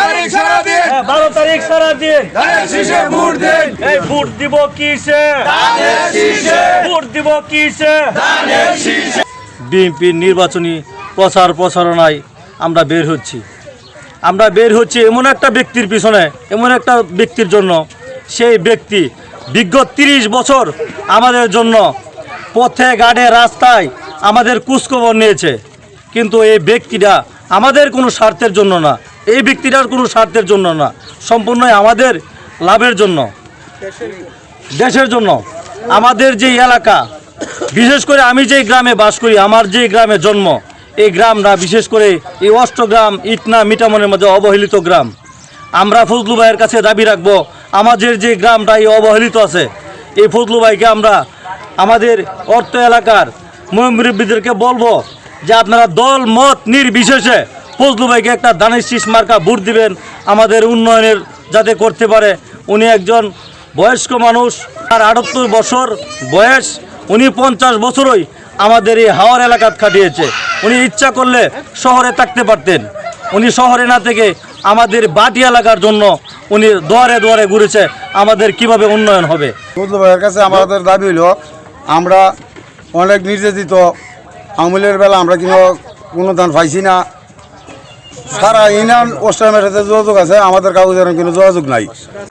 12 তারিখ সারা দিন এই ভোট দিব কিসে, ভোট দিব কিসে। বিএনপির নির্বাচনী প্রচারণায় আমরা বের হচ্ছি এমন একটা ব্যক্তির পিছনে, এমন একটা ব্যক্তির জন্য। সেই ব্যক্তি বিগত 30 বছর আমাদের জন্য পথে ঘাটে রাস্তায় আমাদের খোঁজখবর নিয়েছে, কিন্তু এই ব্যক্তিটা আমাদের কোনো স্বার্থের জন্য না, এই ব্যক্তিটার কোনো স্বার্থের জন্য না, সম্পূর্ণই আমাদের লাভের জন্য, দেশের জন্য। আমাদের যে এলাকা, বিশেষ করে আমি যেই গ্রামে বাস করি, আমার যেই গ্রামে জন্ম, এই গ্রামটা বিশেষ করে এই অষ্টগ্রাম ইটনা মিটামনের মধ্যে অবহেলিত গ্রাম। আমরা ফজলু ভাইয়ের কাছে দাবি রাখবো, আমাদের যে গ্রামটা এই অবহেলিত আছে, এই ফজলু ভাইকে আমরা আমাদের অর্থ এলাকার মুরব্বীদেরকে বলবো যে আপনারা দল মত নির্বিশেষে ফজলু ভাইকে একটা ধানের শীষ মার্কা ভোট দিবেন, আমাদের উন্নয়নের যাতে করতে পারে। উনি একজন বয়স্ক মানুষ, আর 78 বছর বয়স, উনি 50 বছরই আমাদের এই হাওর এলাকা কাটিয়েছে। উনি ইচ্ছা করলে শহরে থাকতে পারতেন, উনি শহরে না থেকে আমাদের বাটি এলাকার জন্য উনি দুয়ারে দুয়ারে ঘুরেছে, আমাদের কিভাবে উন্নয়ন হবে। ফজলু ভাইয়ের কাছে আমাদের দাবি হলো, আমরা অনেক নির্যাতিত, আমলের বেলা আমরা কোনো দান পাইছি না। সারা ইউনিয়ন ওস্টামের সাথে যোগাযোগ আছে, আমাদের কাগজের কোনো যোগাযোগ নাই।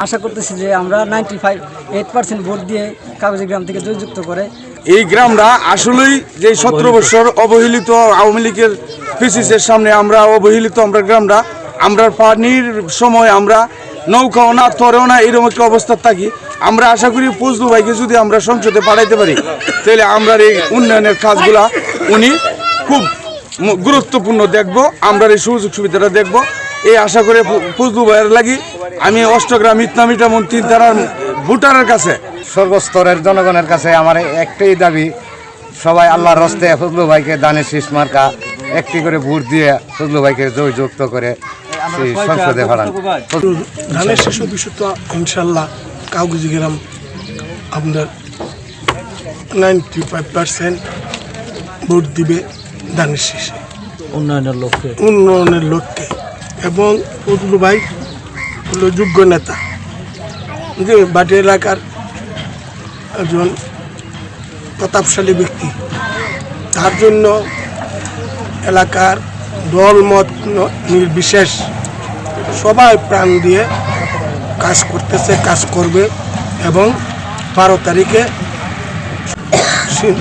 আশা করতেছি যে আমরা 95-8% ভোট দিয়ে কাগজী গ্রাম থেকে জয়যুক্ত করে এই গ্রামটা আসলেই যে 17 বছর অবহেলিত আওয়ামী লীগের পিসিসের সামনে আমরা অবহেলিত, আমরা গ্রামটা, আমরা পানির সময় আমরা নৌকাও না তরেও না এরকম একটা অবস্থা থাকি। আমরা আশা করি ফজলু ভাইকে যদি আমরা সংসদে পাঠাইতে পারি, তাহলে আমরা এই উন্নয়নের কাজগুলা উনি খুব গুরুত্বপূর্ণ দেখব, আমরা এই সুযোগ সুবিধাটা দেখব, এই আশা করে ফজলু ভাইয়ের লাগি আমি অষ্টগ্রাম ইটনা মিটামন 3 থানার ভোটারের কাছে, সর্বস্তরের জনগণের কাছে আমার একটাই দাবি, সবাই আল্লাহর হস্তে ফজলু ভাইকে ধানের শীষ মার্কা একটি করে ভোট দিয়ে ফজলু ভাইকে জয়যুক্ত করে সংসদে পাঠান। ধানের শীষ বিষয় তো ইনশাল্লাহ কাগজি গ্রাম আপনার 95% ভোট দিবে ধানের শীষে উন্নয়নের লক্ষ্যে। এবং ফজলু ভাই হলো যোগ্য নেতা, যে বাটি এলাকার একজন প্রতাপশালী ব্যক্তি, তার জন্য এলাকার দল মত নির্বিশেষ সবাই প্রাণ দিয়ে কাজ করতেছে, কাজ করবে। এবং 12 তারিখে